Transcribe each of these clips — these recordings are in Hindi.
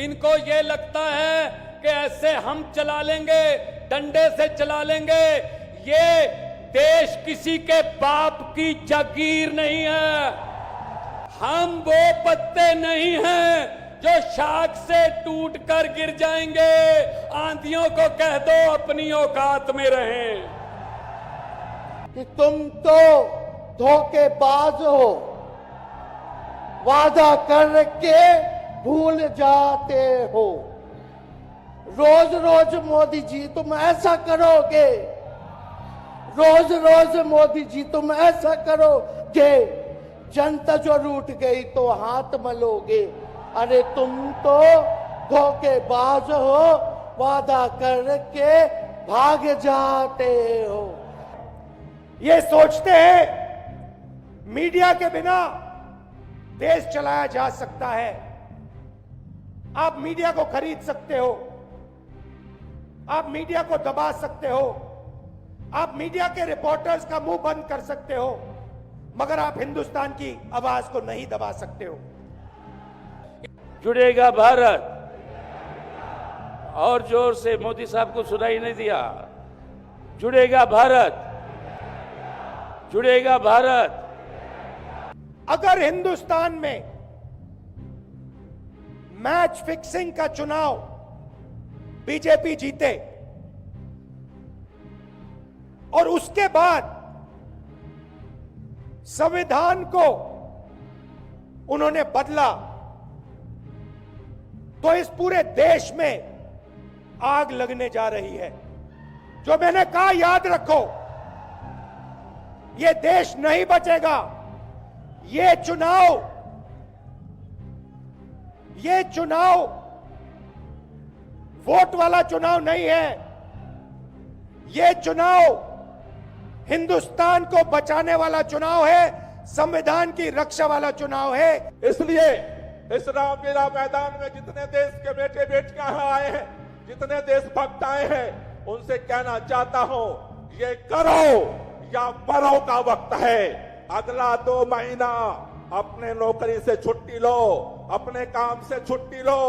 इनको ये लगता है कि ऐसे हम चला लेंगे, डंडे से चला लेंगे। ये देश किसी के बाप की जागीर नहीं है। हम वो पत्ते नहीं हैं जो शाख से टूट कर गिर जाएंगे। आंधियों को कह दो अपनी औकात में रहें। कि तुम तो धोखेबाज हो, वादा करके भूल जाते हो। रोज रोज मोदी जी तुम ऐसा करोगे, रोज रोज मोदी जी तुम ऐसा करोगे, जनता जो रूठ गई तो हाथ मलोगे। अरे तुम तो धोखेबाज हो, वादा करके भाग जाते हो। ये सोचते हैं मीडिया के बिना देश चलाया जा सकता है। आप मीडिया को खरीद सकते हो, आप मीडिया को दबा सकते हो, आप मीडिया के रिपोर्टर्स का मुंह बंद कर सकते हो, मगर आप हिंदुस्तान की आवाज को नहीं दबा सकते हो। जुड़ेगा भारत। और जोर से, मोदी साहब को सुनाई नहीं दिया। जुड़ेगा भारत, जुड़ेगा भारत। अगर हिंदुस्तान में मैच फिक्सिंग का चुनाव बीजेपी जीते और उसके बाद संविधान को उन्होंने बदला, तो इस पूरे देश में आग लगने जा रही है। जो मैंने कहा, याद रखो, यह देश नहीं बचेगा। ये चुनाव वोट वाला चुनाव नहीं है। ये चुनाव हिंदुस्तान को बचाने वाला चुनाव है, संविधान की रक्षा वाला चुनाव है। इसलिए इस रामलीला मैदान में जितने देश के बेटे बेटियां यहां आए हैं, जितने देशभक्त आए हैं, उनसे कहना चाहता हूं, ये करो या मरो का वक्त है। अगला 2 महीना अपने नौकरी से छुट्टी लो, अपने काम से छुट्टी लो।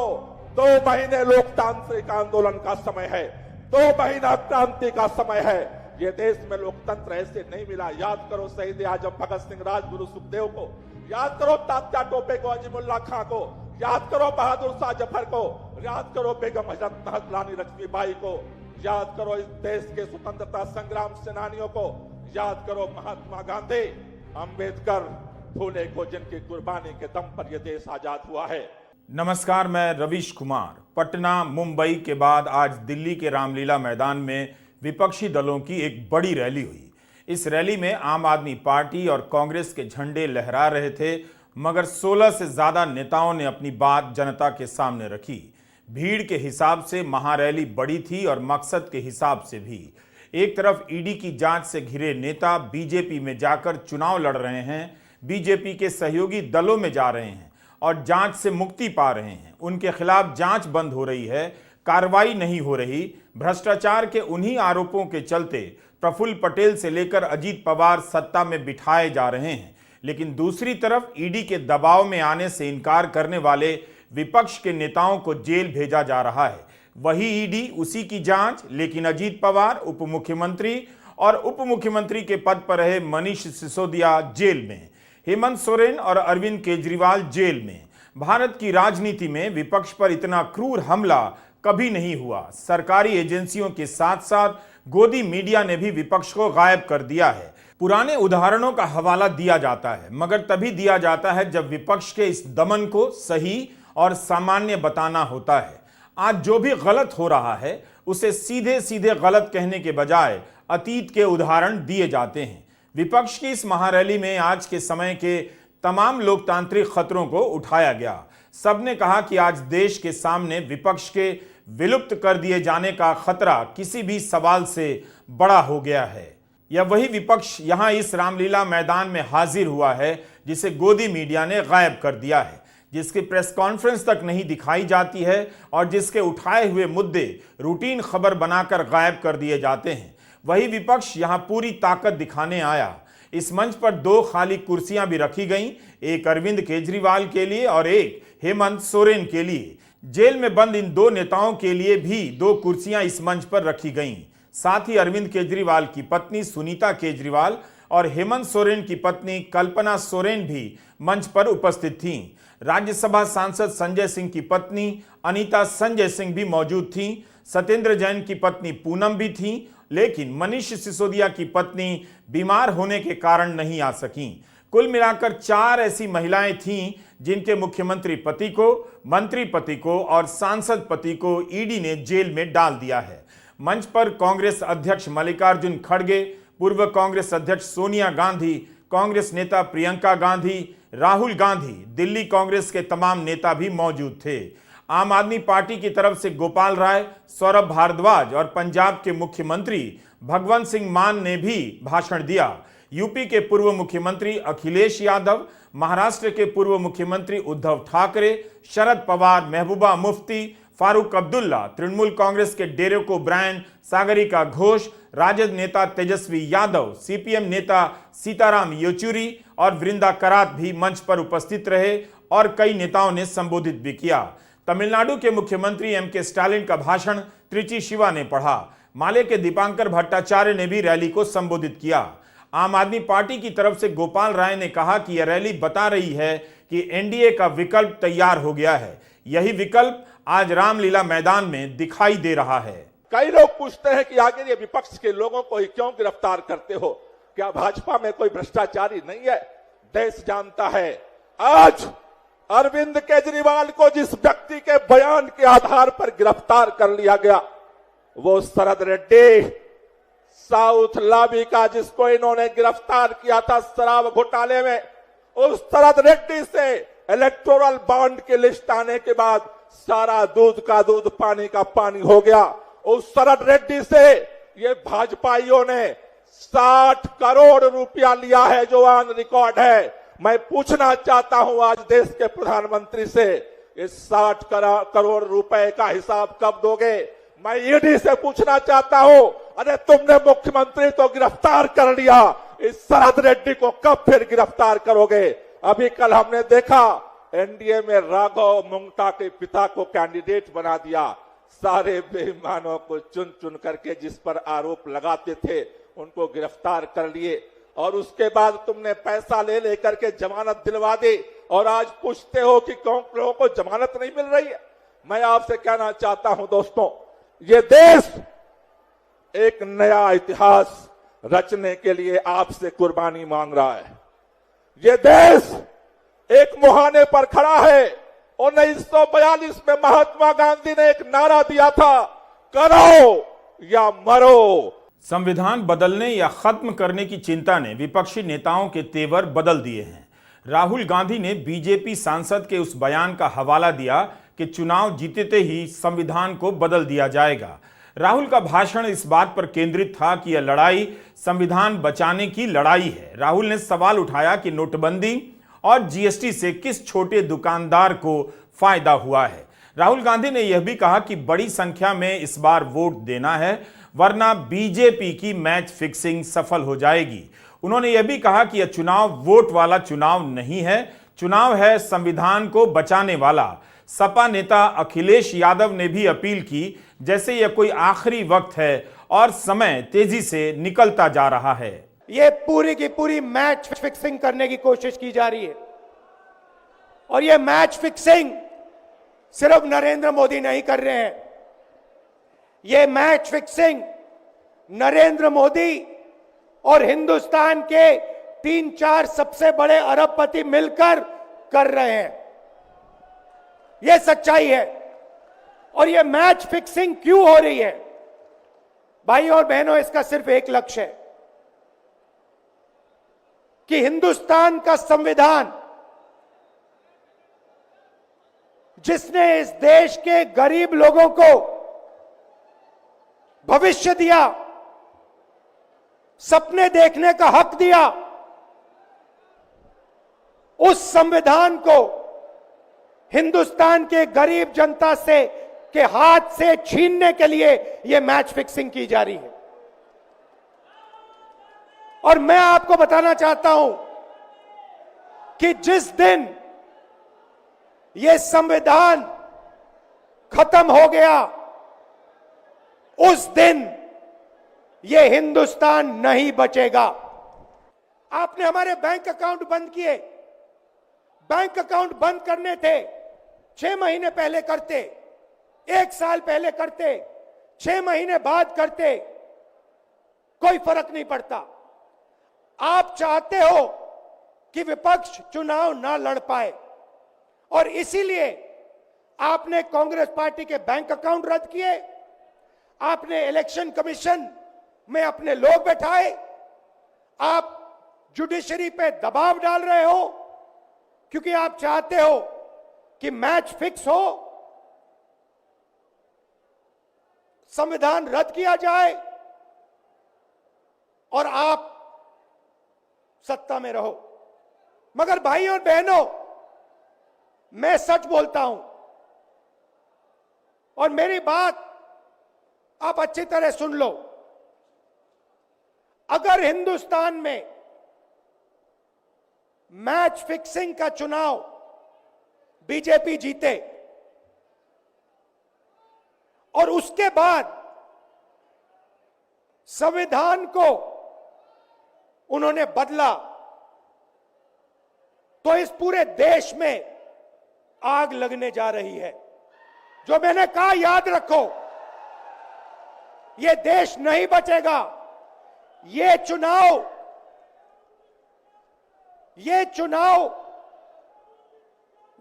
2 महीने लोकतांत्रिक आंदोलन का समय है, 2 महीना क्रांति का समय है। ये देश में लोकतंत्र ऐसे नहीं मिला। याद करो शहीद आजम भगत सिंह, राजगुरु सुखदेव को, याद करो तात्या टोपे को, अजीमुल्ला खां को, याद करो बहादुर शाह जफर को, याद करो बेगम हजरत महल रानी लक्ष्मीबाई को, याद करो इस देश के स्वतंत्रता संग्राम सेनानियों को, याद करो महात्मा गांधी, अंबेडकर, फूले को, जिनकी कुर्बानी के दम पर यह देश आजाद हुआ है। नमस्कार, मैं रवीश कुमार। पटना, मुंबई के बाद आज दिल्ली के रामलीला मैदान में विपक्षी दलों की एक बड़ी रैली हुई। इस रैली में आम आदमी पार्टी और कांग्रेस के झंडे लहरा रहे थे, मगर 16 से ज्यादा नेताओं ने अपनी बात जनता के सामने रखी। भीड़ के हिसाब से महारैली बड़ी थी और मकसद के हिसाब से भी। एक तरफ ईडी की जांच से घिरे नेता बीजेपी में जाकर चुनाव लड़ रहे हैं, बीजेपी के सहयोगी दलों में जा रहे हैं और जांच से मुक्ति पा रहे हैं। उनके खिलाफ जांच बंद हो रही है, कार्रवाई नहीं हो रही। भ्रष्टाचार के उन्हीं आरोपों के चलते प्रफुल्ल पटेल से लेकर अजीत पवार सत्ता में बिठाए जा रहे हैं। लेकिन दूसरी तरफ ईडी के दबाव में आने से इनकार करने वाले विपक्ष के नेताओं को जेल भेजा जा रहा है। वही ईडी, उसी की जांच, लेकिन अजीत पवार उप मुख्यमंत्री और उप मुख्यमंत्री के पद पर रहे मनीष सिसोदिया जेल में, हेमंत सोरेन और अरविंद केजरीवाल जेल में। भारत की राजनीति में विपक्ष पर इतना क्रूर हमला कभी नहीं हुआ। सरकारी एजेंसियों के साथ साथ गोदी मीडिया ने भी विपक्ष को गायब कर दिया है। पुराने उदाहरणों का हवाला दिया जाता है, मगर तभी दिया जाता है जब विपक्ष के इस दमन को सही और सामान्य बताना होता है। आज जो भी गलत हो रहा है उसे सीधे सीधे गलत कहने के बजाय अतीत के उदाहरण दिए जाते हैं। विपक्ष की इस महारैली में आज के समय के तमाम लोकतांत्रिक खतरों को उठाया गया। सबने कहा कि आज देश के सामने विपक्ष के विलुप्त कर दिए जाने का खतरा किसी भी सवाल से बड़ा हो गया है। यह वही विपक्ष यहां इस रामलीला मैदान में हाजिर हुआ है जिसे गोदी मीडिया ने गायब कर दिया है, जिसकी प्रेस कॉन्फ्रेंस तक नहीं दिखाई जाती है और जिसके उठाए हुए मुद्दे रूटीन खबर बनाकर गायब कर दिए जाते हैं। वही विपक्ष यहां पूरी ताकत दिखाने आया। इस मंच पर 2 खाली कुर्सियां भी रखी गईं, एक अरविंद केजरीवाल के लिए और एक हेमंत सोरेन के लिए। जेल में बंद इन दो नेताओं के लिए भी 2 कुर्सियां इस मंच पर रखी गईं। साथ ही अरविंद केजरीवाल की पत्नी सुनीता केजरीवाल और हेमंत सोरेन की पत्नी कल्पना सोरेन भी मंच पर उपस्थित थीं। राज्यसभा सांसद संजय सिंह की पत्नी अनीता संजय सिंह भी मौजूद थीं। सत्येंद्र जैन की पत्नी पूनम भी थीं, लेकिन मनीष सिसोदिया की पत्नी बीमार होने के कारण नहीं आ सकीं। कुल मिलाकर 4 ऐसी महिलाएं थीं जिनके मुख्यमंत्री पति को, मंत्री पति को और सांसद पति को ईडी ने जेल में डाल दिया है। मंच पर कांग्रेस अध्यक्ष मल्लिकार्जुन खड़गे, पूर्व कांग्रेस अध्यक्ष सोनिया गांधी, कांग्रेस नेता प्रियंका गांधी, राहुल गांधी, दिल्ली कांग्रेस के तमाम नेता भी मौजूद थे। आम आदमी पार्टी की तरफ से गोपाल राय, सौरभ भारद्वाज और पंजाब के मुख्यमंत्री भगवंत सिंह मान ने भी भाषण दिया। यूपी के पूर्व मुख्यमंत्री अखिलेश यादव, महाराष्ट्र के पूर्व मुख्यमंत्री उद्धव ठाकरे, शरद पवार, महबूबा मुफ्ती, फारूक अब्दुल्ला, तृणमूल कांग्रेस के डेरेक ओब्रायन, सागरिका घोष, राजद नेता तेजस्वी यादव, सीपीएम नेता सीताराम येचुरी और वृंदा करात भी मंच पर उपस्थित रहे और कई नेताओं ने संबोधित भी किया। तमिलनाडु के मुख्यमंत्री एम.के. स्टालिन का भाषण त्रिची शिवा ने पढ़ा। माले के दीपांकर भट्टाचार्य ने भी रैली को संबोधित किया। आम आदमी पार्टी की तरफ से गोपाल राय ने कहा कि यह रैली बता रही है कि एनडीए का विकल्प तैयार हो गया है। यही विकल्प आज रामलीला मैदान में दिखाई दे रहा है। कई लोग पूछते हैं कि आखिर ये विपक्ष के लोगों को ही क्यों गिरफ्तार करते हो? क्या भाजपा में कोई भ्रष्टाचारी नहीं है? देश जानता है। आज अरविंद केजरीवाल को जिस व्यक्ति के बयान के आधार पर गिरफ्तार कर लिया गया, वो शरद रेड्डी, साउथ लाबी का जिसको इन्होंने गिरफ्तार किया था शराब घोटाले में, उस शरद रेड्डी से इलेक्टोरल बॉन्ड की लिस्ट आने के बाद सारा दूध का दूध पानी का पानी हो गया। उस शरद रेड्डी से ये भाजपाइयों ने 60 करोड़ रुपया लिया है, जो ऑन रिकॉर्ड है। मैं पूछना चाहता हूं आज देश के प्रधानमंत्री से, इस 60 करोड़ रुपए का हिसाब कब दोगे? मैं ईडी से पूछना चाहता हूं, अरे तुमने मुख्यमंत्री तो गिरफ्तार कर लिया, इस शरद रेड्डी को कब फिर गिरफ्तार करोगे? अभी कल हमने देखा एनडीए में राघव मुंगटा के पिता को कैंडिडेट बना दिया। सारे बेईमानों को चुन चुन करके जिस पर आरोप लगाते थे उनको गिरफ्तार कर लिए, और उसके बाद तुमने पैसा ले लेकर के जमानत दिलवा दी, और आज पूछते हो कि कौन लोगों को जमानत नहीं मिल रही है। मैं आपसे कहना चाहता हूं दोस्तों, ये देश एक नया इतिहास रचने के लिए आपसे कुर्बानी मांग रहा है। ये देश एक मुहाने पर खड़ा है। 1942 में महात्मा गांधी ने एक नारा दिया था, करो या मरो। संविधान बदलने या खत्म करने की चिंता ने विपक्षी नेताओं के तेवर बदल दिए हैं। राहुल गांधी ने बीजेपी सांसद के उस बयान का हवाला दिया कि चुनाव जीतते ही संविधान को बदल दिया जाएगा। राहुल का भाषण इस बात पर केंद्रित था कि यह लड़ाई संविधान बचाने की लड़ाई है। राहुल ने सवाल उठाया कि नोटबंदी और जीएसटी से किस छोटे दुकानदार को फायदा हुआ है। राहुल गांधी ने यह भी कहा कि बड़ी संख्या में इस बार वोट देना है, वरना बीजेपी की मैच फिक्सिंग सफल हो जाएगी। उन्होंने यह भी कहा कि यह चुनाव वोट वाला चुनाव नहीं है, चुनाव है संविधान को बचाने वाला। सपा नेता अखिलेश यादव ने भी अपील की जैसे यह कोई आखिरी वक्त है और समय तेजी से निकलता जा रहा है। ये पूरी की पूरी मैच फिक्सिंग करने की कोशिश की जा रही है, और ये मैच फिक्सिंग सिर्फ नरेंद्र मोदी नहीं कर रहे हैं। ये मैच फिक्सिंग नरेंद्र मोदी और हिंदुस्तान के 3-4 सबसे बड़े अरबपति मिलकर कर रहे हैं। यह सच्चाई है। और यह मैच फिक्सिंग क्यों हो रही है? भाई और बहनों, इसका सिर्फ एक लक्ष्य है कि हिंदुस्तान का संविधान, जिसने इस देश के गरीब लोगों को भविष्य दिया, सपने देखने का हक दिया, उस संविधान को हिंदुस्तान के गरीब जनता से के हाथ से छीनने के लिए यह मैच फिक्सिंग की जा रही है। और मैं आपको बताना चाहता हूं कि जिस दिन यह संविधान खत्म हो गया, उस दिन ये हिंदुस्तान नहीं बचेगा। आपने हमारे बैंक अकाउंट बंद किए। बैंक अकाउंट बंद करने थे, 6 महीने पहले करते, 1 साल पहले करते, 6 महीने बाद करते, कोई फर्क नहीं पड़ता। आप चाहते हो कि विपक्ष चुनाव ना लड़ पाए और इसीलिए आपने कांग्रेस पार्टी के बैंक अकाउंट रद्द किए, आपने इलेक्शन कमीशन में अपने लोग बैठाए, आप जुडिशरी पे दबाव डाल रहे हो क्योंकि आप चाहते हो कि मैच फिक्स हो, संविधान रद्द किया जाए और आप सत्ता में रहो। मगर भाइयों और बहनों, मैं सच बोलता हूं और मेरी बात आप अच्छी तरह सुन लो। अगर हिंदुस्तान में मैच फिक्सिंग का चुनाव बीजेपी जीते और उसके बाद संविधान को उन्होंने बदला, तो इस पूरे देश में आग लगने जा रही है। जो मैंने कहा याद रखो, यह देश नहीं बचेगा। ये चुनाव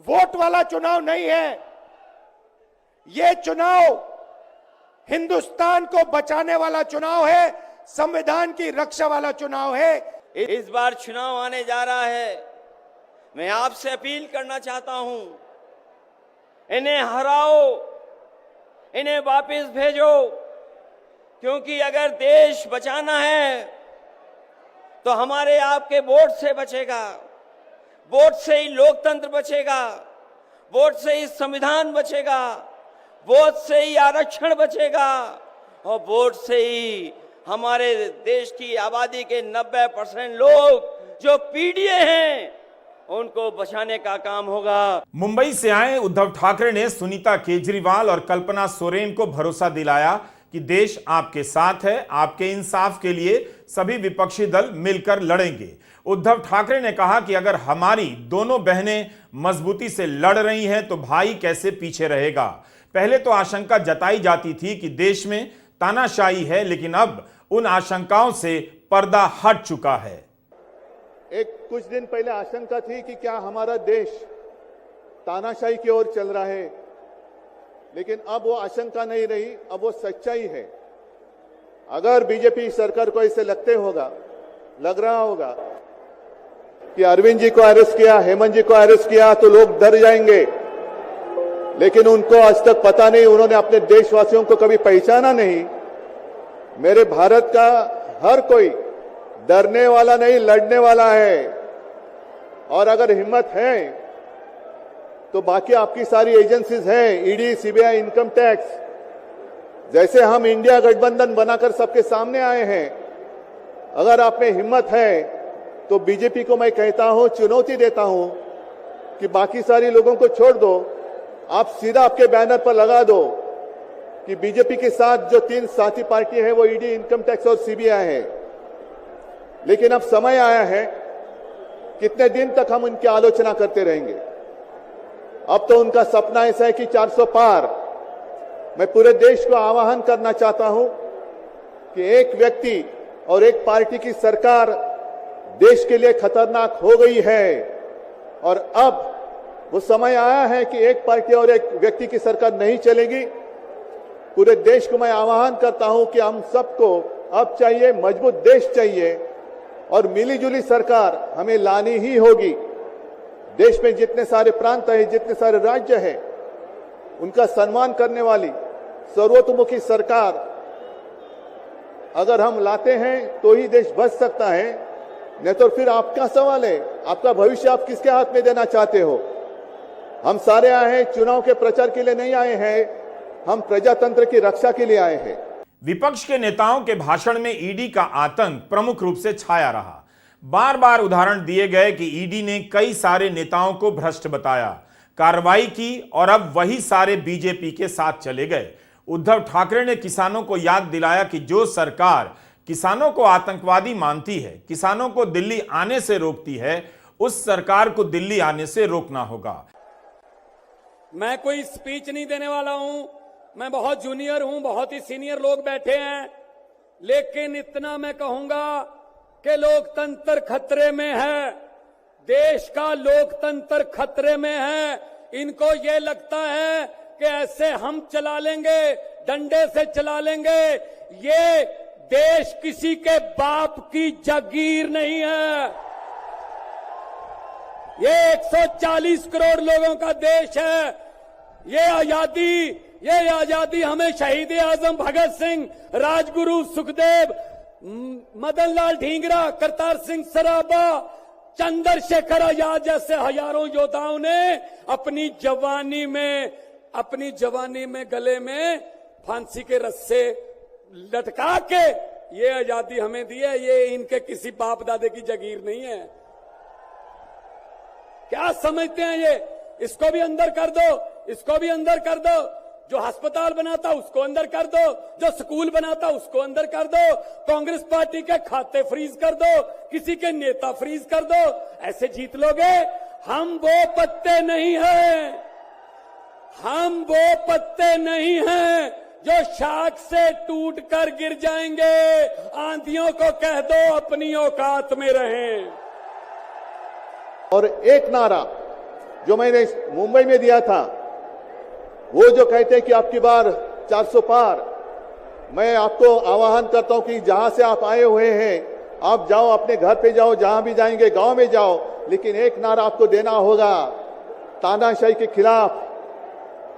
वोट वाला चुनाव नहीं है। यह चुनाव हिंदुस्तान को बचाने वाला चुनाव है, संविधान की रक्षा वाला चुनाव है। इस बार चुनाव आने जा रहा है। मैं आपसे अपील करना चाहता हूं, इन्हें हराओ, इन्हें वापस भेजो, क्योंकि अगर देश बचाना है तो हमारे आपके वोट से बचेगा, वोट से ही लोकतंत्र बचेगा, वोट से ही संविधान बचेगा, वोट से ही आरक्षण बचेगा और वोट से ही हमारे देश की आबादी के 90% लोग जो पीड़ित हैं उनको बचाने का काम होगा। मुंबई से आए उद्धव ठाकरे ने सुनीता केजरीवाल और कल्पना सोरेन को भरोसा दिलाया कि देश आपके साथ है, आपके इंसाफ के लिए सभी विपक्षी दल मिलकर लड़ेंगे। उद्धव ठाकरे ने कहा कि अगर हमारी दोनों बहनें मजबूती से लड़ रही हैं तो भाई कैसे पीछे रहेगा। पहले तो आशंका जताई जाती थी कि देश में तानाशाही है, लेकिन अब उन आशंकाओं से पर्दा हट चुका है। कुछ दिन पहले आशंका थी कि क्या हमारा देश तानाशाही की ओर चल रहा है, लेकिन अब वो आशंका नहीं रही, अब वो सच्चाई है। अगर बीजेपी सरकार को ऐसे लग रहा होगा कि अरविंद जी को अरेस्ट किया, हेमंत जी को अरेस्ट किया तो लोग डर जाएंगे, लेकिन उनको आज तक पता नहीं, उन्होंने अपने देशवासियों को कभी पहचाना नहीं। मेरे भारत का हर कोई डरने वाला नहीं, लड़ने वाला है। और अगर हिम्मत है तो बाकी आपकी सारी एजेंसीज हैं, ईडी, सीबीआई, इनकम टैक्स, जैसे हम इंडिया गठबंधन बनाकर सबके सामने आए हैं, अगर आप में हिम्मत है तो बीजेपी को मैं कहता हूं, चुनौती देता हूं कि बाकी सारी लोगों को छोड़ दो, आप सीधा आपके बैनर पर लगा दो कि बीजेपी के साथ जो 3 साथी पार्टी है वो ईडी, इनकम टैक्स और सीबीआई है। लेकिन अब समय आया है, कितने दिन तक हम उनकी आलोचना करते रहेंगे। अब तो उनका सपना ऐसा है कि 400 पार। मैं पूरे देश को आह्वान करना चाहता हूं कि एक व्यक्ति और एक पार्टी की सरकार देश के लिए खतरनाक हो गई है और अब वो समय आया है कि एक पार्टी और एक व्यक्ति की सरकार नहीं चलेगी। पूरे देश को मैं आह्वान करता हूं कि हम सबको अब चाहिए, मजबूत देश चाहिए और मिलीजुली सरकार हमें लानी ही होगी। देश में जितने सारे प्रांत हैं, जितने सारे राज्य हैं, उनका सम्मान करने वाली सर्वतोमुखी सरकार अगर हम लाते हैं तो ही देश बच सकता है, नहीं तो फिर आपका सवाल है, आपका भविष्य आप किसके हाथ में देना चाहते हो। हम सारे आए हैं चुनाव के प्रचार के लिए नहीं आए हैं, हम प्रजातंत्र की रक्षा के लिए आए हैं। विपक्ष के नेताओं के भाषण में ईडी का आतंक प्रमुख रूप से छाया रहा। बार बार उदाहरण दिए गए कि ईडी ने कई सारे नेताओं को भ्रष्ट बताया। कार्रवाई की और अब वही सारे बीजेपी के साथ चले गए। उद्धव ठाकरे ने किसानों को याद दिलाया कि जो सरकार किसानों को आतंकवादी मानती है, किसानों को दिल्ली आने से रोकती है, उस सरकार को दिल्ली आने से रोकना होगा। मैं कोई स्पीच नहीं देने वाला हूं, मैं बहुत जूनियर हूं, बहुत ही सीनियर लोग बैठे हैं, लेकिन इतना मैं कहूंगा कि लोकतंत्र खतरे में है, देश का लोकतंत्र खतरे में है। इनको ये लगता है कि ऐसे हम चला लेंगे, डंडे से चला लेंगे। ये देश किसी के बाप की जागीर नहीं है, ये 140 करोड़ लोगों का देश है। ये आजादी हमें शहीद आजम भगत सिंह, राजगुरु सुखदेव, मदन लाल ढींगरा, करतार सिंह सराबा, चंद्रशेखर आजाद जैसे हजारों योद्धाओं ने अपनी जवानी में गले में फांसी के रस्से लटका के ये आजादी हमें दी है। ये इनके किसी बाप दादे की जागीर नहीं है। क्या समझते हैं ये? इसको भी अंदर कर दो, इसको भी अंदर कर दो। जो अस्पताल बनाता उसको अंदर कर दो, जो स्कूल बनाता उसको अंदर कर दो, कांग्रेस पार्टी के खाते फ्रीज कर दो, किसी के नेता फ्रीज कर दो। ऐसे जीत लोगे? हम वो पत्ते नहीं हैं, हम वो पत्ते नहीं हैं जो शाख से टूट कर गिर जाएंगे। आंधियों को कह दो अपनी औकात में रहें। और एक नारा जो मैंने मुंबई में दिया था, वो जो कहते हैं कि आपकी बार 400 पार, मैं आपको आह्वान करता हूं कि जहां से आप आए हुए हैं आप जाओ, अपने घर पे जाओ, जहां भी जाएंगे गांव में जाओ, लेकिन एक नारा आपको देना होगा तानाशाही के खिलाफ।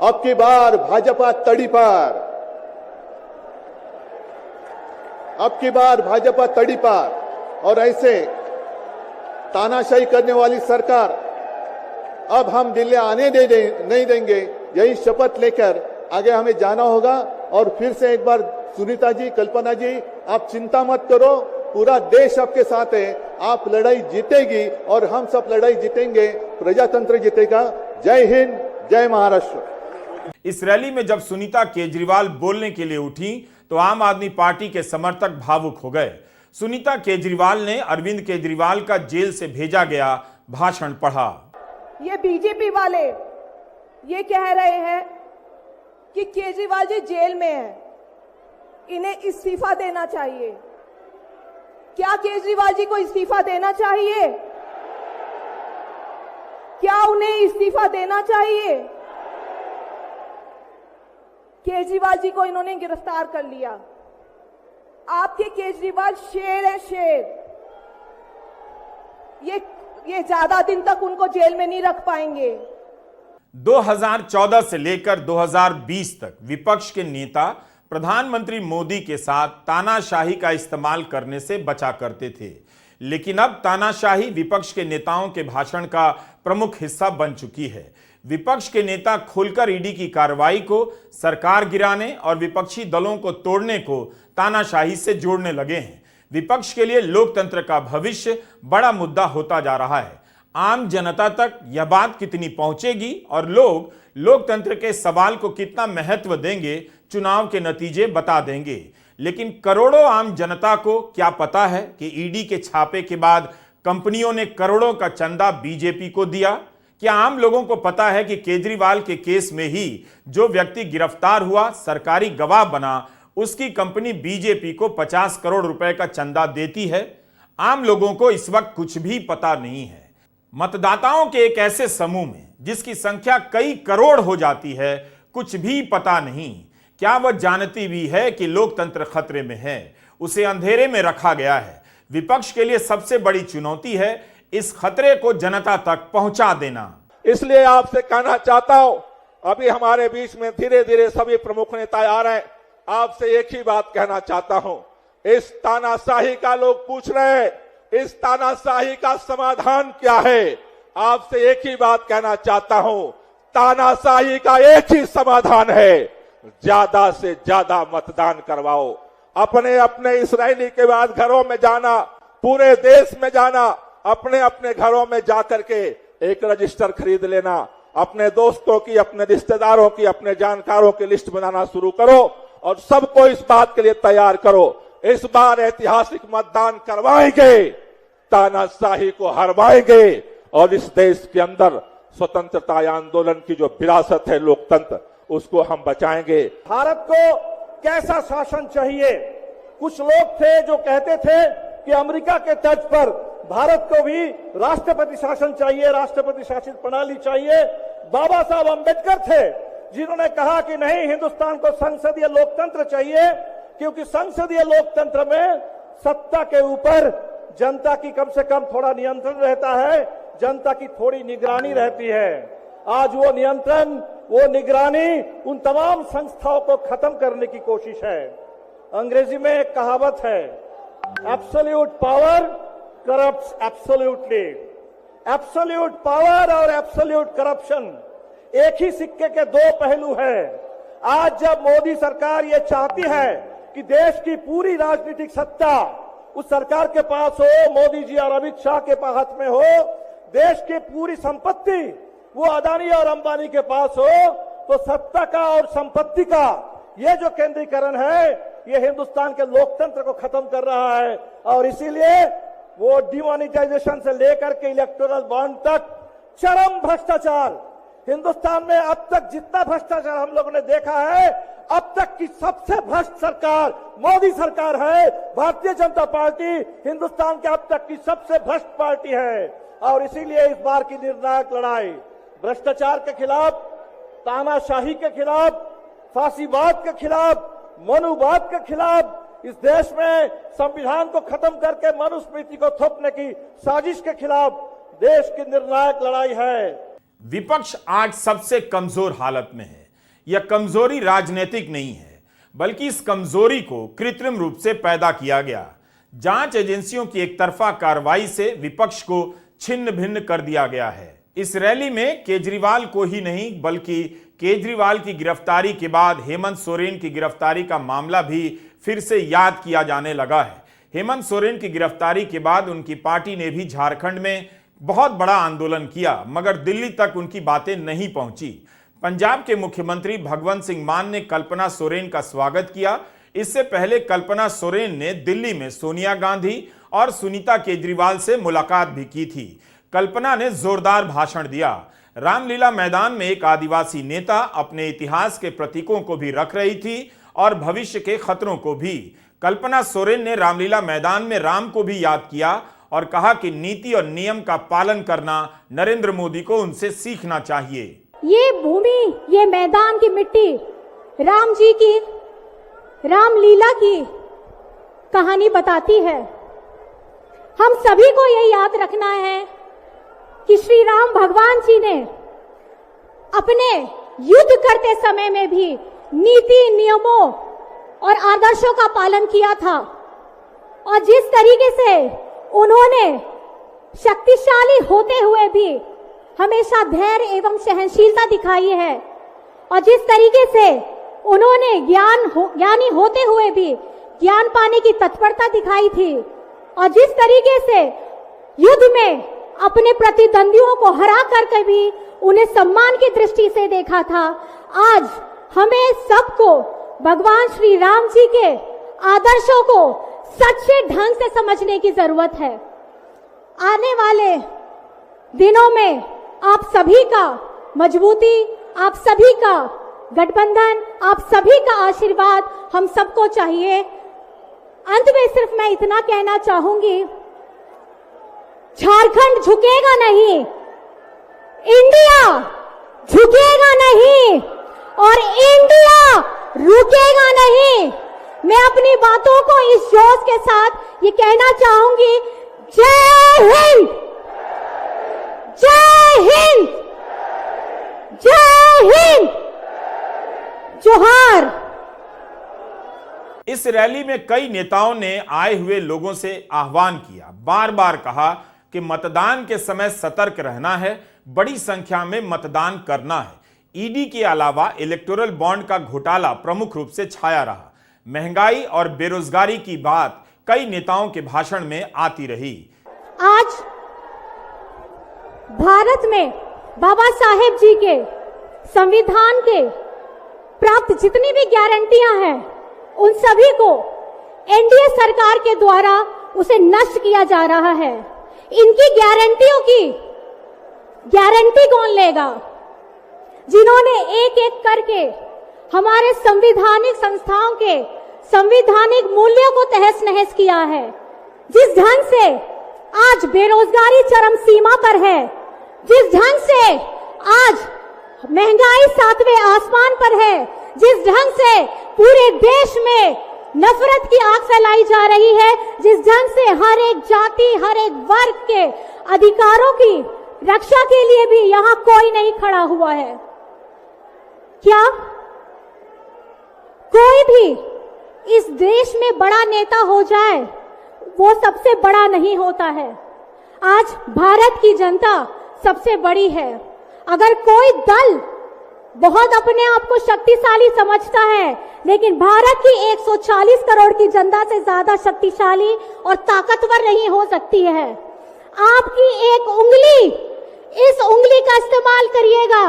अब की बार भाजपा तड़ी पार, अब की बार भाजपा तड़ी पार। और ऐसे तानाशाही करने वाली सरकार अब हम दिल्ली आने नहीं देंगे। यही शपथ लेकर आगे हमें जाना होगा। और फिर से एक बार सुनीता जी, कल्पना जी, आप चिंता मत करो, पूरा देश आपके साथ है। आप लड़ाई जीतेगी और हम सब लड़ाई जीतेंगे, प्रजातंत्र जीतेगा। जय हिंद, जय महाराष्ट्र। इस रैली में जब सुनीता केजरीवाल बोलने के लिए उठी तो आम आदमी पार्टी के समर्थक भावुक हो गए। सुनीता केजरीवाल ने अरविंद केजरीवाल का जेल से भेजा गया भाषण पढ़ा। ये बीजेपी वाले ये कह रहे हैं कि केजरीवाल जी जेल में हैं, इन्हें इस्तीफा देना चाहिए। क्या केजरीवाल जी को इस्तीफा देना चाहिए? क्या उन्हें इस्तीफा देना चाहिए? केजरीवाल जी को इन्होंने गिरफ्तार कर लिया। आपके केजरीवाल शेर है, शेर। ये ज्यादा दिन तक उनको जेल में नहीं रख पाएंगे। 2014 से लेकर 2020 तक विपक्ष के नेता प्रधानमंत्री मोदी के साथ तानाशाही का इस्तेमाल करने से बचा करते थे, लेकिन अब तानाशाही विपक्ष के नेताओं के भाषण का प्रमुख हिस्सा बन चुकी है। विपक्ष के नेता खुलकर ईडी की कार्रवाई को सरकार गिराने और विपक्षी दलों को तोड़ने को तानाशाही से जोड़ने लगे हैं। विपक्ष के लिए लोकतंत्र का भविष्य बड़ा मुद्दा होता जा रहा है। आम जनता तक यह बात कितनी पहुंचेगी और लोग लोकतंत्र के सवाल को कितना महत्व देंगे, चुनाव के नतीजे बता देंगे। लेकिन करोड़ों आम जनता को क्या पता है कि ईडी के छापे के बाद कंपनियों ने करोड़ों का चंदा बीजेपी को दिया? क्या आम लोगों को पता है कि केजरीवाल के केस में ही जो व्यक्ति गिरफ्तार हुआ, सरकारी गवाह बना, उसकी कंपनी बीजेपी को 50 करोड़ रुपए का चंदा देती है? आम लोगों को इस वक्त कुछ भी पता नहीं है। मतदाताओं के एक ऐसे समूह में जिसकी संख्या कई करोड़ हो जाती है, कुछ भी पता नहीं। क्या वह जानती भी है कि लोकतंत्र खतरे में है? उसे अंधेरे में रखा गया है। विपक्ष के लिए सबसे बड़ी चुनौती है इस खतरे को जनता तक पहुंचा देना। इसलिए आपसे कहना चाहता हूं, अभी हमारे बीच में धीरे धीरे सभी प्रमुख नेता आ रहे हैं। आपसे एक ही बात कहना चाहता हूं, इस तानाशाही का लोग पूछ रहे हैं, इस तानाशाही का समाधान क्या है? आपसे एक ही बात कहना चाहता हूं, तानाशाही का एक ही समाधान है, ज्यादा से ज्यादा मतदान करवाओ। अपने अपने इस रैली के बाद घरों में जाना, पूरे देश में जाना, अपने अपने घरों में जाकर के एक रजिस्टर खरीद लेना अपने दोस्तों की, अपने रिश्तेदारों की, अपने जानकारों की लिस्ट बनाना शुरू करो और सबको इस बात के लिए तैयार करो। इस बार ऐतिहासिक मतदान करवाएंगे, तानाशाही को हरवाएंगे और इस देश के अंदर स्वतंत्रता आंदोलन की जो विरासत है लोकतंत्र, उसको हम बचाएंगे। भारत को कैसा शासन चाहिए? कुछ लोग थे जो कहते थे कि अमेरिका के तर्ज पर भारत को भी राष्ट्रपति शासन चाहिए, राष्ट्रपति शासित प्रणाली चाहिए। बाबा साहब अंबेडकर थे जिन्होंने कहा कि नहीं, हिंदुस्तान को संसदीय लोकतंत्र चाहिए, क्योंकि संसदीय लोकतंत्र में सत्ता के ऊपर जनता की कम से कम थोड़ा नियंत्रण रहता है, जनता की थोड़ी निगरानी रहती है। आज वो नियंत्रण, वो निगरानी उन तमाम संस्थाओं को खत्म करने की कोशिश है। अंग्रेजी में एक कहावत है, absolute power corrupts absolutely. Absolute power और एब्सोल्यूट करप्शन एक ही सिक्के के दो पहलू हैं। आज जब मोदी सरकार ये चाहती है कि देश की पूरी राजनीतिक सत्ता उस सरकार के पास हो, मोदी जी और अमित शाह के हाथ में हो, देश की पूरी संपत्ति वो अदानी और अंबानी के पास हो, तो सत्ता का और संपत्ति का ये जो केंद्रीकरण है, ये हिंदुस्तान के लोकतंत्र को खत्म कर रहा है। और इसीलिए वो डिमोनेटाइजेशन से लेकर के इलेक्टोरल बॉन्ड तक चरम भ्रष्टाचार, हिंदुस्तान में अब तक जितना भ्रष्टाचार हम लोगों ने देखा है, अब तक की सबसे भ्रष्ट सरकार मोदी सरकार है। भारतीय जनता पार्टी हिंदुस्तान के अब तक की सबसे भ्रष्ट पार्टी है। और इसीलिए इस बार की निर्णायक लड़ाई भ्रष्टाचार के खिलाफ, तानाशाही के खिलाफ, फांसीवाद के खिलाफ, मनुवाद के खिलाफ, इस देश में संविधान को खत्म करके मनुस्मृति को थोपने की साजिश के खिलाफ देश की निर्णायक लड़ाई है। विपक्ष आज सबसे कमजोर हालत में है। यह कमजोरी राजनीतिक नहीं है, बल्कि इस कमजोरी को कृत्रिम रूप से पैदा किया गया। जांच एजेंसियों की एकतरफा कार्रवाई से विपक्ष को छिन्न भिन्न कर दिया गया है। इस रैली में केजरीवाल को ही नहीं, बल्कि केजरीवाल की गिरफ्तारी के बाद हेमंत सोरेन की गिरफ्तारी का मामला भी फिर से याद किया जाने लगा है। हेमंत सोरेन की गिरफ्तारी के बाद उनकी पार्टी ने भी झारखंड में बहुत बड़ा आंदोलन किया, मगर दिल्ली तक उनकी बातें नहीं पहुंची। पंजाब के मुख्यमंत्री भगवंत सिंह मान ने कल्पना सोरेन का स्वागत किया। इससे पहले कल्पना सोरेन ने दिल्ली में सोनिया गांधी और सुनीता केजरीवाल से मुलाकात भी की थी। कल्पना ने जोरदार भाषण दिया। रामलीला मैदान में एक आदिवासी नेता अपने इतिहास के प्रतीकों को भी रख रही थी और भविष्य के खतरों को भी। कल्पना सोरेन ने रामलीला मैदान में राम को भी याद किया और कहा कि नीति और नियम का पालन करना नरेंद्र मोदी को उनसे सीखना चाहिए। ये भूमि, ये मैदान की मिट्टी राम जी की रामलीला की कहानी बताती है। हम सभी को ये याद रखना है कि श्री राम भगवान जी ने अपने युद्ध करते समय में भी नीति, नियमों और आदर्शों का पालन किया था। और जिस तरीके से उन्होंने शक्तिशाली होते हुए भी हमेशा धैर्य एवं सहनशीलता दिखाई है, और जिस तरीके से उन्होंने ज्ञानी होते हुए भी ज्ञान पाने की तत्परता दिखाई थी, और जिस तरीके से युद्ध में अपने प्रतिद्वंदियों को हरा करके भी उन्हें सम्मान की दृष्टि से देखा था, आज हमें सबको भगवान श्री राम जी के आदर्शों को सच्चे ढंग से समझने की जरूरत है। आने वाले दिनों में आप सभी का मजबूती, आप सभी का गठबंधन, आप सभी का आशीर्वाद हम सबको चाहिए। अंत में सिर्फ मैं इतना कहना चाहूंगी, झारखंड झुकेगा नहीं, इंडिया झुकेगा नहीं और इंडिया रुकेगा नहीं। मैं अपनी बातों को इस जोश के साथ ये कहना चाहूंगी, जय हिंद, जय हिंद, जय हिंद, जोहार। इस रैली में कई नेताओं ने आए हुए लोगों से आह्वान किया, बार बार कहा कि मतदान के समय सतर्क रहना है, बड़ी संख्या में मतदान करना है। ईडी के अलावा इलेक्टोरल बॉन्ड का घोटाला प्रमुख रूप से छाया रहा। महंगाई और बेरोजगारी की बात कई नेताओं के भाषण में आती रही। आज भारत में बाबा साहेब जी के संविधान के प्राप्त जितनी भी गारंटियां हैं उन सभी को एनडीए सरकार के द्वारा उसे नष्ट किया जा रहा है। इनकी गारंटियों की गारंटी कौन लेगा? जिन्होंने एक एक करके हमारे संवैधानिक संस्थाओं के संवैधानिक मूल्यों को तहस नहस किया है, जिस ढंग से आज बेरोजगारी चरम सीमा पर है, जिस ढंग से आज महंगाई 7वें आसमान पर है, जिस ढंग से पूरे देश में नफरत की आग फैलाई जा रही है, जिस ढंग से हर एक जाति हर एक वर्ग के अधिकारों की रक्षा के लिए भी यहां कोई नहीं खड़ा हुआ है। क्या कोई भी इस देश में बड़ा नेता हो जाए वो सबसे बड़ा नहीं होता है। आज भारत की जनता सबसे बड़ी है। अगर कोई दल बहुत अपने आप को शक्तिशाली समझता है, लेकिन भारत की 140 करोड़ की जनता से ज्यादा शक्तिशाली और ताकतवर नहीं हो सकती है। आपकी एक उंगली, इस उंगली का इस्तेमाल करिएगा।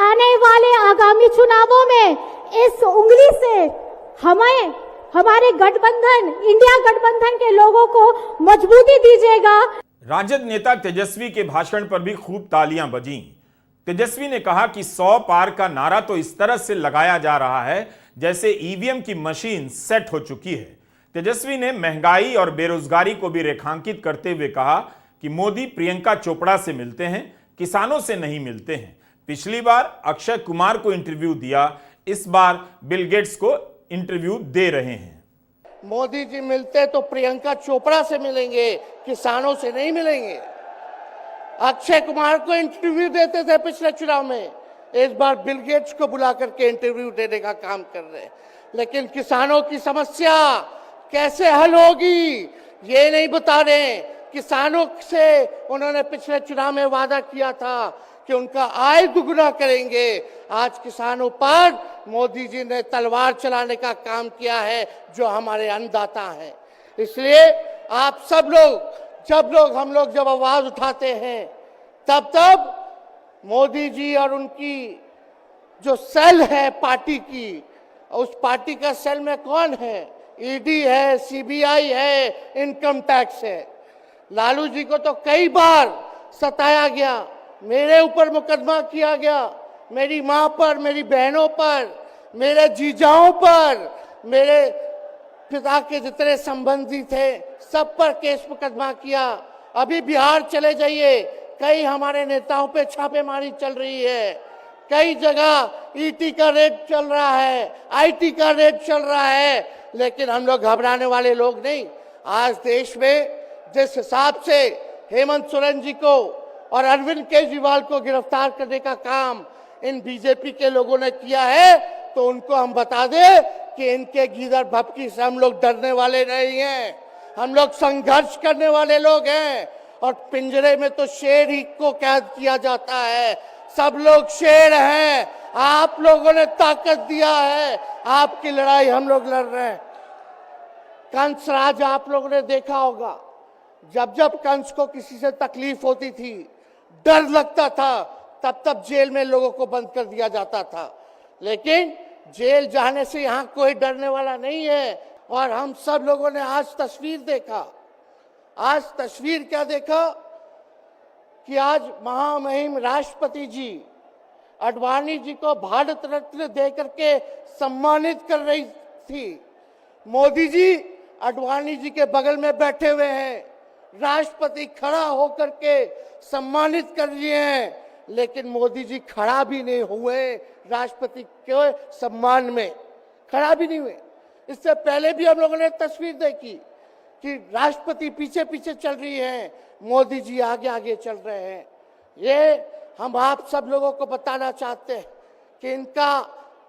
आने वाले आगामी चुनावों में इस उंगली से हमें हमारे गठबंधन, इंडिया गठबंधन के लोगों को मजबूती दीजिएगा। राजद नेता तेजस्वी के भाषण पर भी खूब तालियां बजीं। तेजस्वी ने कहा कि 100 पार का नारा तो इस तरह से लगाया जा रहा है जैसे ईवीएम की मशीन सेट हो चुकी है। तेजस्वी ने महंगाई और बेरोजगारी को भी रेखांकित करते हुए कहा कि मोदी प्रियंका चोपड़ा से मिलते हैं, किसानों से नहीं मिलते हैं। पिछली बार अक्षय कुमार को इंटरव्यू दिया, इस बार बिल गेट्स को इंटरव्यू दे रहे हैं। मोदी जी मिलते तो प्रियंका चोपड़ा से मिलेंगे, किसानों से नहीं मिलेंगे। अक्षय कुमार को इंटरव्यू देते थे पिछले चुनाव में, इस बार बिल गेट्स को बुला करके इंटरव्यू देने का काम कर रहे हैं। लेकिन किसानों की समस्या कैसे हल होगी ये नहीं बता रहे। किसानों से उन्होंने पिछले चुनाव में वादा किया था कि उनका आय दुगुना करेंगे। आज किसानों पर मोदी जी ने तलवार चलाने का काम किया है, जो हमारे अन्नदाता हैं। इसलिए आप सब लोग जब आवाज उठाते हैं तब मोदी जी और उनकी जो सेल है पार्टी की, उस पार्टी का सेल में कौन है? ईडी है, सीबीआई है, इनकम टैक्स है। लालू जी को तो कई बार सताया गया, मेरे ऊपर मुकदमा किया गया, मेरी मां पर, मेरी बहनों पर, मेरे जीजाओं पर, मेरे पिता के जितने संबंधी थे सब पर केस मुकदमा किया। अभी बिहार चले जाइए, कई हमारे नेताओं पे छापेमारी चल रही है, कई जगह ईटी का रेड चल रहा है, आईटी का रेड चल रहा है। लेकिन हम लोग घबराने वाले लोग नहीं। आज देश में जिस हिसाब से हेमंत सोरेन जी को और अरविंद केजरीवाल को गिरफ्तार करने का काम इन बीजेपी के लोगों ने किया है, तो उनको हम बता दें कि इनके गीदड़ भपकी से हम लोग डरने वाले नहीं हैं। हम लोग संघर्ष करने वाले लोग हैं। और पिंजरे में तो शेर ही को कैद किया जाता है। सब लोग शेर हैं। आप लोगों ने ताकत दिया है, आपकी लड़ाई हम लोग लड़ रहे हैं। कंस राज आप लोगों ने देखा होगा, जब कंस को किसी से तकलीफ होती थी, डर लगता था, तब जेल में लोगों को बंद कर दिया जाता था। लेकिन जेल जाने से यहाँ कोई डरने वाला नहीं है। और हम सब लोगों ने आज तस्वीर देखा। आज तस्वीर क्या देखा कि आज महामहिम राष्ट्रपति जी अडवाणी जी को भारत रत्न दे करके सम्मानित कर रही थी। मोदी जी अडवाणी जी के बगल में बैठे हुए हैं, राष्ट्रपति खड़ा होकर के सम्मानित कर रहे हैं, लेकिन मोदी जी खड़ा भी नहीं हुए राष्ट्रपति के सम्मान में, खड़ा भी नहीं हुए। इससे पहले भी हम लोगों ने तस्वीर देखी कि राष्ट्रपति पीछे पीछे चल रही है, मोदी जी आगे आगे चल रहे हैं। ये हम आप सब लोगों को बताना चाहते हैं कि इनका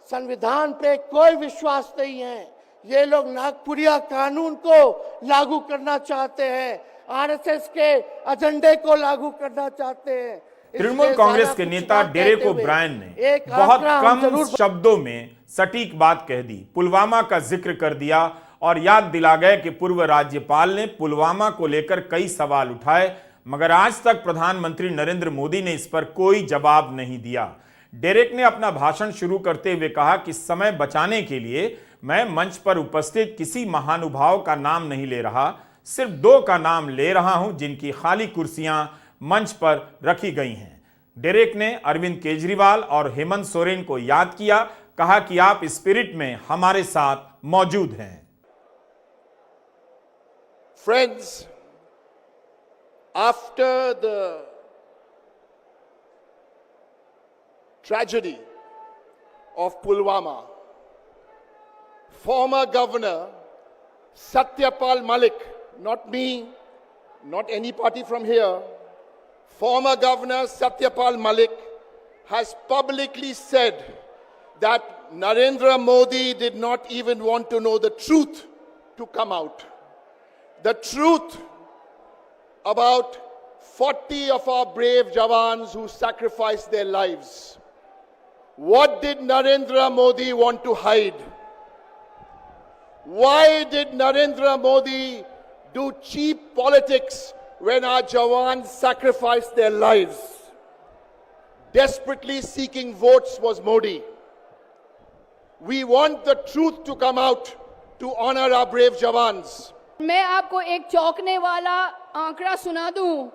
संविधान पे कोई विश्वास नहीं है। ये लोग नागपुरिया कानून को लागू करना चाहते हैं, आरएसएस के एजेंडे को लागू करना चाहते हैं। तृणमूल कांग्रेस के नेता डेरेक ओब्रायन ने बहुत कम शब्दों में सटीक बात कह दी, पुलवामा का जिक्र कर दिया और याद दिला गए कि पूर्व राज्यपाल ने पुलवामा को लेकर कई सवाल उठाए, मगर आज तक प्रधानमंत्री नरेंद्र मोदी ने इस पर कोई जवाब नहीं दिया। डेरेक ने अपना भाषण शुरू करते हुए कहा कि समय बचाने के लिए मैं मंच पर उपस्थित किसी महानुभाव का नाम नहीं ले रहा, सिर्फ 2 का नाम ले रहा हूं जिनकी खाली कुर्सियां मंच पर रखी गई हैं। डेरेक ने अरविंद केजरीवाल और हेमंत सोरेन को याद किया, कहा कि आप स्पिरिट में हमारे साथ मौजूद हैं। Friends, after the tragedy of Pulwama, former Governor Satyapal Malik, not me, not any party from here, former Governor Satyapal Malik has publicly said that Narendra Modi did not even want to know the truth to come out. The truth about 40 of our brave Jawans who sacrificed their lives. What did Narendra Modi want to hide? Why did Narendra Modi do cheap politics when our Jawans sacrificed their lives? Desperately seeking votes was Modi. We want the truth to come out to honor our brave Jawans. मैं आपको एक चौंकने वाला आंकड़ा सुना दूं।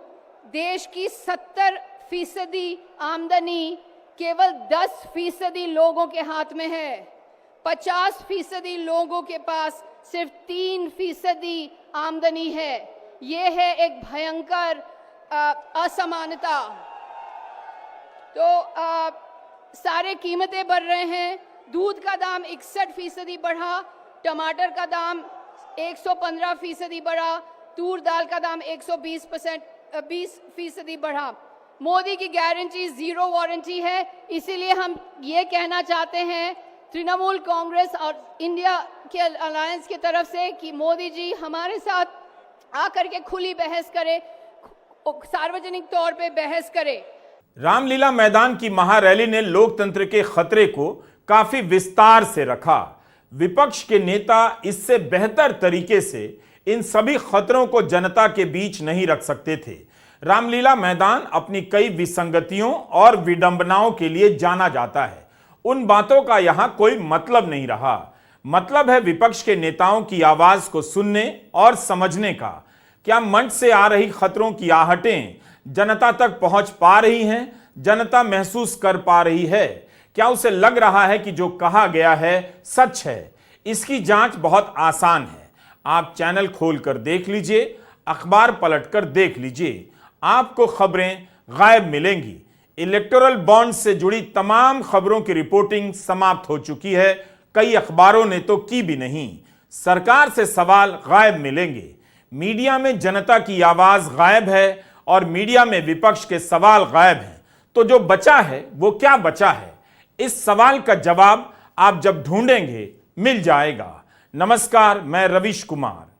देश की 70% आमदनी केवल 10% लोगों के हाथ में है। 50% लोगों के पास सिर्फ 3% आमदनी है। ये है एक भयंकर असमानता। तो सारे कीमतें बढ़ रहे हैं। दूध का दाम 61% बढ़ा, टमाटर का दाम 115% बढ़ा, तूर दाल का दाम 120% बढ़ा। मोदी की गारंटी 0 वारंटी है। इसीलिए हम ये कहना चाहते हैं तृणमूल कांग्रेस और इंडिया के अलायंस की तरफ से कि मोदी जी हमारे साथ आकर के खुली बहस करें, सार्वजनिक तौर पे बहस करें। रामलीला मैदान की महारैली ने लोकतंत्र के खतरे को काफी विस्तार से रखा। विपक्ष के नेता इससे बेहतर तरीके से इन सभी खतरों को जनता के बीच नहीं रख सकते थे। रामलीला मैदान अपनी कई विसंगतियों और विडंबनाओं के लिए जाना जाता है। उन बातों का यहां कोई मतलब नहीं रहा। मतलब है विपक्ष के नेताओं की आवाज को सुनने और समझने का। क्या मंच से आ रही खतरों की आहटें जनता तक पहुंच पा रही हैं? जनता महसूस कर पा रही है? क्या उसे लग रहा है कि जो कहा गया है सच है? इसकी जांच बहुत आसान है। आप चैनल खोलकर देख लीजिए, अखबार पलटकर देख लीजिए, आपको खबरें गायब मिलेंगी। इलेक्टोरल बॉन्ड से जुड़ी तमाम खबरों की रिपोर्टिंग समाप्त हो चुकी है। कई अखबारों ने तो की भी नहीं। सरकार से सवाल गायब मिलेंगे। मीडिया में जनता की आवाज गायब है और मीडिया में विपक्ष के सवाल गायब हैं। तो जो बचा है वो क्या बचा है? इस सवाल का जवाब आप जब ढूंढेंगे मिल जाएगा। नमस्कार, मैं रवीश कुमार।